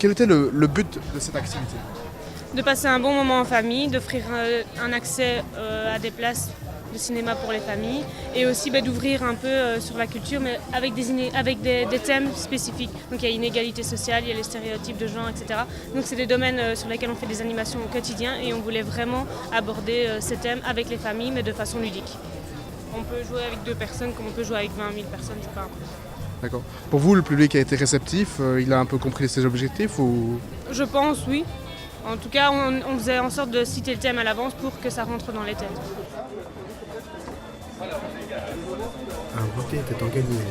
quel était le but de cette activité? De passer un bon moment en famille, d'offrir un accès à des places de cinéma pour les familles et aussi d'ouvrir un peu sur la culture mais avec des thèmes spécifiques. Donc il y a l'inégalité sociale, il y a les stéréotypes de genre, etc. Donc c'est des domaines sur lesquels on fait des animations au quotidien et on voulait vraiment aborder ces thèmes avec les familles mais de façon ludique. On peut jouer avec 2 personnes comme on peut jouer avec 20 000 personnes, c'est pas un problème. D'accord. Pour vous, le public a été réceptif, il a un peu compris ses objectifs ou... Je pense, oui. En tout cas, on faisait en sorte de citer le thème à l'avance pour que ça rentre dans les têtes. Un goûter était organisé.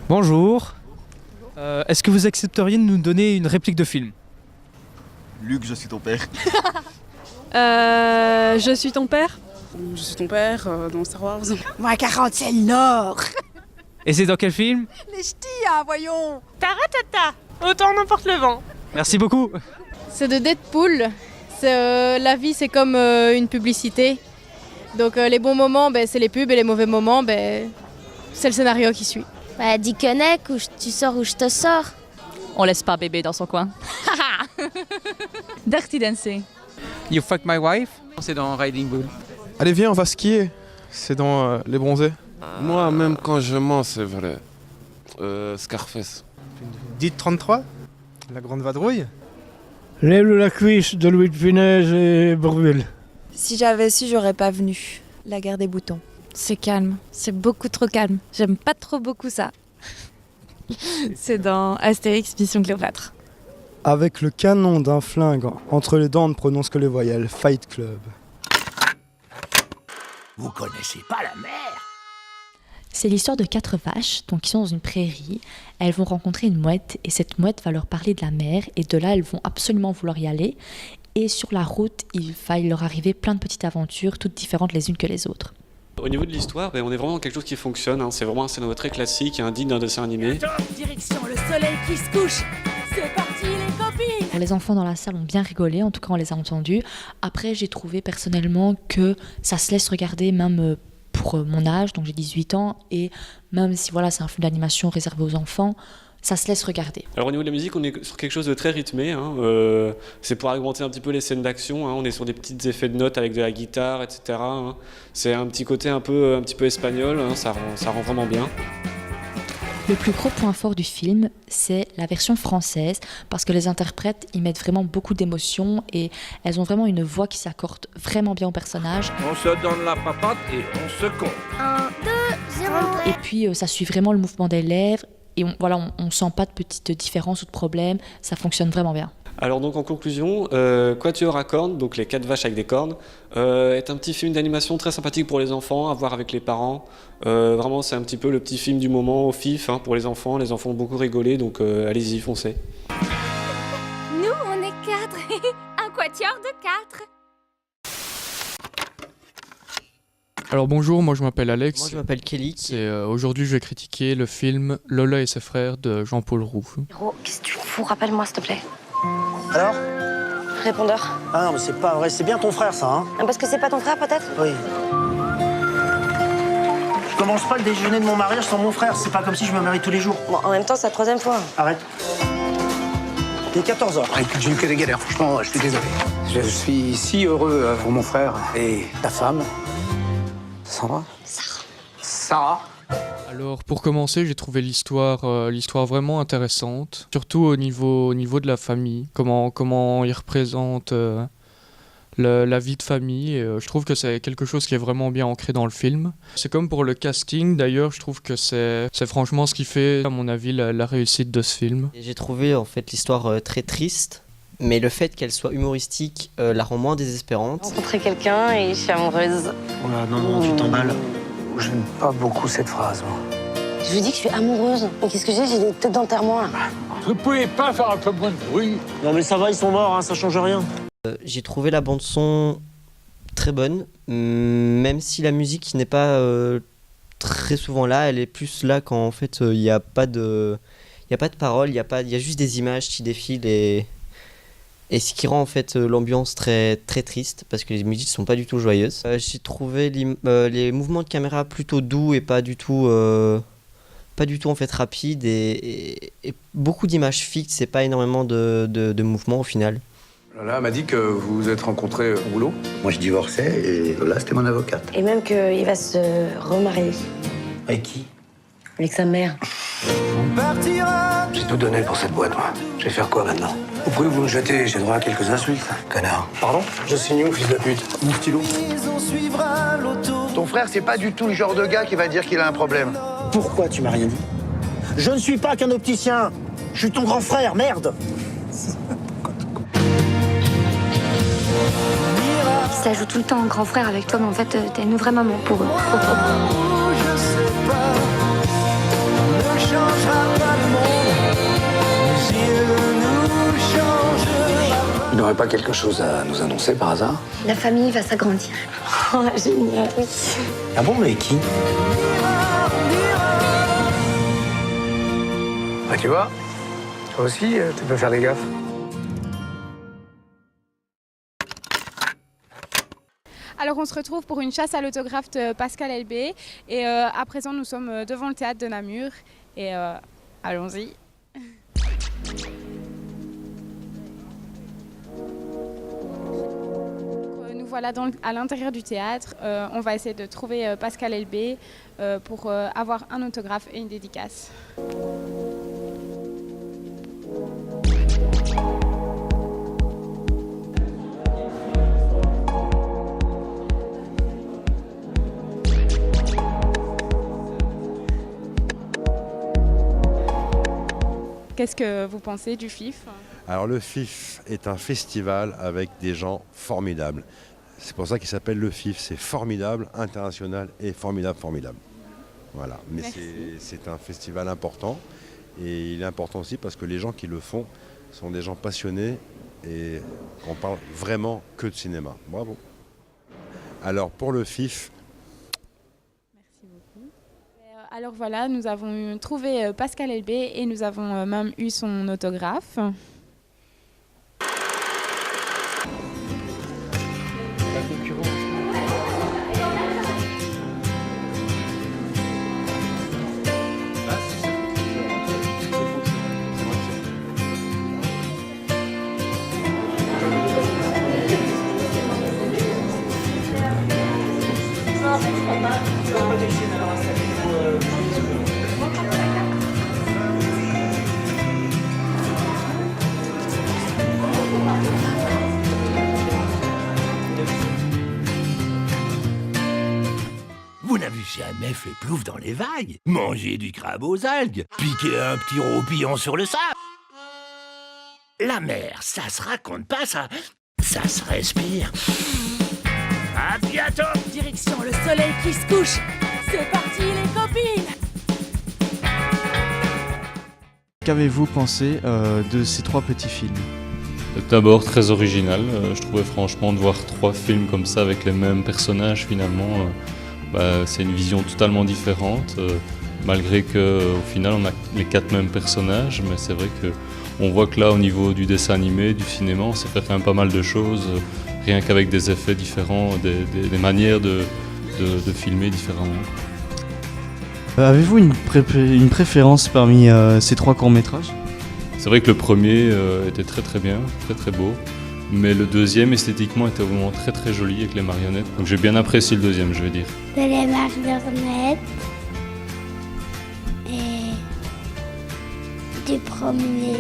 Bonjour. Est-ce que vous accepteriez de nous donner une réplique de film? Luc, je suis ton père. Je suis ton père. Je suis ton père dans Star Wars. Moi, 40, c'est le Nord. Et c'est dans quel film? Les ch'tis, voyons. Taratata, autant n'emporte le vent. Merci beaucoup. C'est de Deadpool. La vie, c'est comme une publicité. Donc les bons moments, c'est les pubs et les mauvais moments, c'est le scénario qui suit. Dickeneck, ou tu sors ou je te sors. On laisse pas bébé dans son coin. Dirty Dancing. You fuck my wife? C'est dans Riding Bull. Allez viens, on va skier. C'est dans Les Bronzés. Moi, même quand je mens, c'est vrai. Scarface. Dites 33, La Grande Vadrouille. Lève la cuisse de Louis de Funès et Bourvil. Si j'avais su, j'aurais pas venu. La guerre des boutons. C'est calme, c'est beaucoup trop calme. J'aime pas trop beaucoup ça. C'est dans Astérix Mission Cléopâtre. Avec le canon d'un flingue entre les dents ne prononce que les voyelles. Fight Club. Vous connaissez pas la mer? C'est l'histoire de 4 vaches donc, qui sont dans une prairie. Elles vont rencontrer une mouette et cette mouette va leur parler de la mer et de là elles vont absolument vouloir y aller. Et sur la route, il va leur arriver plein de petites aventures, toutes différentes les unes que les autres. Au niveau de l'histoire, on est vraiment dans quelque chose qui fonctionne. C'est vraiment un scénario très classique et indigne d'un dessin animé. Direction le soleil qui se couche. C'est parti les copines. Les enfants dans la salle ont bien rigolé, en tout cas on les a entendus. Après j'ai trouvé personnellement que ça se laisse regarder même pour mon âge, donc j'ai 18 ans, et même si voilà, c'est un film d'animation réservé aux enfants, ça se laisse regarder. Alors au niveau de la musique, on est sur quelque chose de très rythmé. C'est pour augmenter un petit peu les scènes d'action. On est sur des petits effets de notes avec de la guitare, etc. C'est un petit côté un petit peu espagnol. Ça rend vraiment bien. Le plus gros point fort du film, c'est la version française, parce que les interprètes y mettent vraiment beaucoup d'émotion et elles ont vraiment une voix qui s'accorde vraiment bien au personnage. On se donne la papate et on se compte. 1, 2, 0. Et puis ça suit vraiment le mouvement des lèvres et on sent pas de petites différences ou de problèmes, ça fonctionne vraiment bien. Alors donc en conclusion, Quatuor à cornes, donc les 4 vaches avec des cornes, est un petit film d'animation très sympathique pour les enfants, à voir avec les parents. Vraiment c'est un petit peu le petit film du moment au FIF pour les enfants ont beaucoup rigolé, donc allez-y, foncez. Nous on est 4, un quatuor de 4. Alors bonjour, moi je m'appelle Alex. Moi je m'appelle Kelly. Aujourd'hui je vais critiquer le film Lola et ses frères de Jean-Paul Roux. Gros, qu'est-ce que tu fous? Rappelle-moi s'il te plaît. Alors? Répondeur. Ah non, mais c'est pas vrai, c'est bien ton frère ça, hein? Parce que c'est pas ton frère peut-être? Oui. Je commence pas le déjeuner de mon mariage sans mon frère, c'est pas comme si je me marie tous les jours. Bon, en même temps, c'est la 3e fois. Arrête. Il est 14h. J'ai eu que des galères, franchement, je suis désolé. Je suis si heureux pour mon frère et ta femme. Sarah. Alors pour commencer, j'ai trouvé l'histoire vraiment intéressante, surtout au niveau de la famille, comment il représente la vie de famille. Et, je trouve que c'est quelque chose qui est vraiment bien ancré dans le film. C'est comme pour le casting, d'ailleurs, je trouve que c'est franchement ce qui fait, à mon avis, la réussite de ce film. J'ai trouvé en fait l'histoire très triste, mais le fait qu'elle soit humoristique la rend moins désespérante. J'ai rencontré quelqu'un et je suis amoureuse. Oh là, non, tu t'emballes. J'aime pas beaucoup cette phrase, moi. Je lui dis que je suis amoureuse. Mais qu'est-ce que j'ai des têtes d'enterrement là. Vous pouvez pas faire un peu moins de bruit? Non mais ça va, ils sont morts, hein, ça change rien. J'ai trouvé la bande son très bonne, même si la musique n'est pas très souvent là, elle est plus là quand en fait il n'y a pas n'y a pas de paroles, il y a juste des images qui défilent et ce qui rend en fait l'ambiance très, très triste parce que les musiques ne sont pas du tout joyeuses. J'ai trouvé les mouvements de caméra plutôt doux et pas du tout en fait rapides et beaucoup d'images fixes et pas énormément de mouvements au final. Lola m'a dit que vous vous êtes rencontrés au boulot. Moi, je divorçais et Lola, c'était mon avocate. Et même qu'il va se remarier. Avec qui? Avec sa mère. J'ai tout donné pour cette boîte, moi. Je vais faire quoi maintenant? Vous pouvez vous me jeter, j'ai droit à quelques insultes. Connard. Pardon? Je signe où, fils de pute? Mon stylo. Ton frère, c'est pas du tout le genre de gars qui va dire qu'il a un problème. Pourquoi tu m'as rien dit? Je ne suis pas qu'un opticien. Je suis ton grand frère, merde. Ça joue tout le temps en grand frère avec toi, mais en fait, t'es une vraie maman pour eux. Il n'aurait pas quelque chose à nous annoncer par hasard? La famille va s'agrandir. Oh, génial, oui. Ah bon, mais qui? Bah, tu vois, toi aussi, tu peux faire des gaffes. Alors on se retrouve pour une chasse à l'autographe de Pascal Elbé et à présent nous sommes devant le théâtre de Namur et allons-y. Nous voilà à l'intérieur du théâtre, on va essayer de trouver Pascal Elbé pour avoir un autographe et une dédicace. Qu'est-ce que vous pensez du FIF? Alors le FIF est un festival avec des gens formidables. C'est pour ça qu'il s'appelle le FIF, c'est formidable, international et formidable. Voilà, mais c'est un festival important et il est important aussi parce que les gens qui le font sont des gens passionnés et on parle vraiment que de cinéma. Bravo. Alors pour le FIF... Alors voilà, nous avons trouvé Pascal Elbé et nous avons même eu son autographe. Vous n'avez jamais fait plouf dans les vagues? Manger du crabe aux algues? Piquer un petit roupillon sur le sable? La mer, ça se raconte pas, ça se respire. À bientôt! Direction le soleil qui se couche. C'est parti les copines! Qu'avez-vous pensé de ces 3 petits films? D'abord très original, je trouvais franchement de voir 3 films comme ça avec les mêmes personnages finalement, c'est une vision totalement différente, malgré qu'au final on a les 4 mêmes personnages, mais c'est vrai qu'on voit que là au niveau du dessin animé, du cinéma, on sait faire quand même pas mal de choses, rien qu'avec des effets différents, des manières de filmer différemment. Avez-vous une préférence parmi ces 3 courts-métrages? C'est vrai que le premier était très bien, très beau, mais le deuxième esthétiquement était vraiment très joli avec les marionnettes, donc j'ai bien apprécié le deuxième, je vais dire. De les marionnettes et du premier.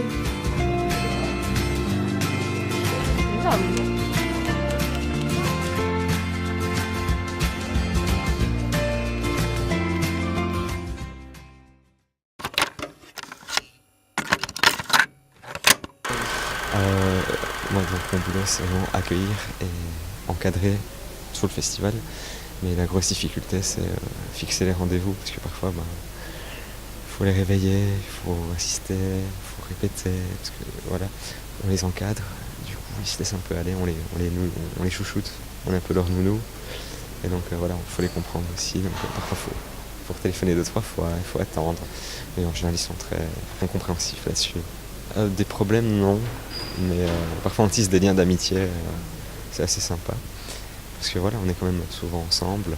Moi, mon boulot, c'est vraiment accueillir et encadrer sur le festival. Mais la grosse difficulté, c'est fixer les rendez-vous, parce que parfois, il faut les réveiller, il faut assister, il faut répéter, parce que voilà, on les encadre. Du coup, ils se laissent un peu aller, on les chouchoute, on est un peu leur nounou. Et donc voilà, il faut les comprendre aussi. Donc parfois, pour téléphoner 2-3 fois, il faut attendre. Mais en général, ils sont très compréhensifs là-dessus. Des problèmes, non. Mais parfois, on tisse des liens d'amitié. C'est assez sympa. Parce que voilà, on est quand même souvent ensemble.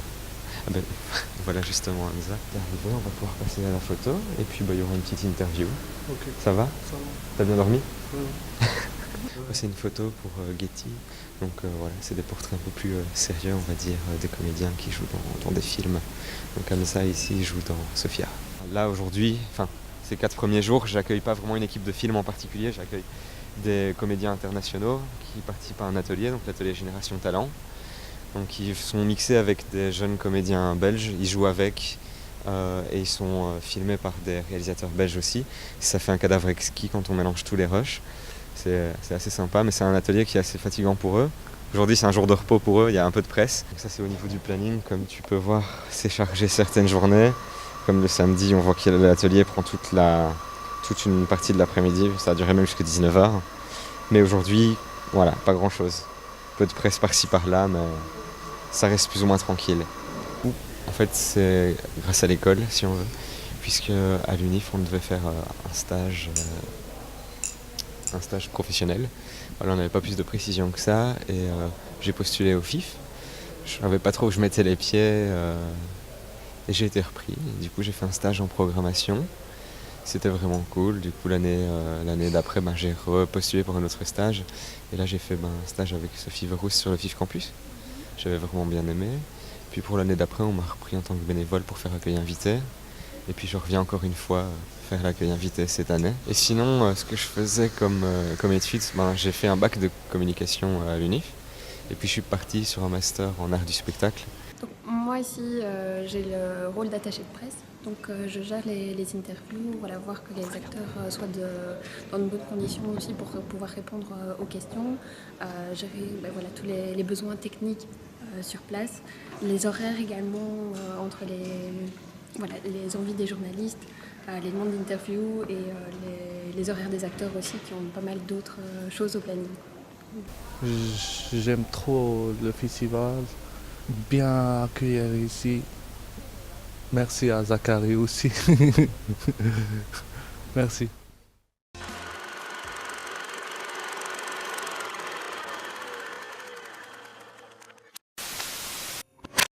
Ah ben, voilà justement Hamza. T'es arrivé, on va pouvoir passer à la photo. Et puis il y aura une petite interview. Okay. Ça va? Ça va. T'as bien dormi? Ouais. C'est une photo pour Getty. Donc voilà, c'est des portraits un peu plus sérieux, on va dire, des comédiens qui jouent dans des films. Donc Hamza ici joue dans Sophia. Là aujourd'hui, ces 4 premiers jours, j'accueille pas vraiment une équipe de film en particulier, j'accueille des comédiens internationaux qui participent à un atelier, donc l'atelier Génération Talent. Donc ils sont mixés avec des jeunes comédiens belges, ils jouent avec et ils sont filmés par des réalisateurs belges aussi. Ça fait un cadavre exquis quand on mélange tous les rushs. C'est assez sympa, mais c'est un atelier qui est assez fatigant pour eux. Aujourd'hui, c'est un jour de repos pour eux, il y a un peu de presse. Donc ça, c'est au niveau du planning. Comme tu peux voir, c'est chargé certaines journées. Comme le samedi, on voit que l'atelier prend toute une partie de l'après-midi. Ça a duré même jusqu'à 19h. Mais aujourd'hui, voilà, pas grand-chose. Peu de presse par-ci, par-là, mais ça reste plus ou moins tranquille. En fait, c'est grâce à l'école, si on veut. Puisque à l'UNIF, on devait faire un stage professionnel. Voilà, on n'avait pas plus de précision que ça et j'ai postulé au FIF. Je ne savais pas trop où je mettais les pieds et j'ai été repris. Et du coup, j'ai fait un stage en programmation. C'était vraiment cool. Du coup, l'année d'après, j'ai repostulé pour un autre stage. Et là, j'ai fait un stage avec Sophie Verrousse sur le FIF Campus. J'avais vraiment bien aimé. Puis pour l'année d'après, on m'a repris en tant que bénévole pour faire accueil invité. Et puis je reviens encore une fois faire l'accueil invité cette année. Et sinon, ce que je faisais comme études, j'ai fait un bac de communication à l'UNIF. Et puis je suis parti sur un master en art du spectacle. Donc, moi ici, j'ai le rôle d'attaché de presse. Donc je gère les interviews, voilà, voir que les acteurs soient dans de bonnes conditions aussi pour pouvoir répondre aux questions. Gérer tous les besoins techniques sur place. Les horaires également entre les envies des journalistes, les demandes d'interview et les horaires des acteurs aussi qui ont pas mal d'autres choses au planning. J'aime trop le festival, bien accueillir ici. Merci à Zachary aussi. Merci.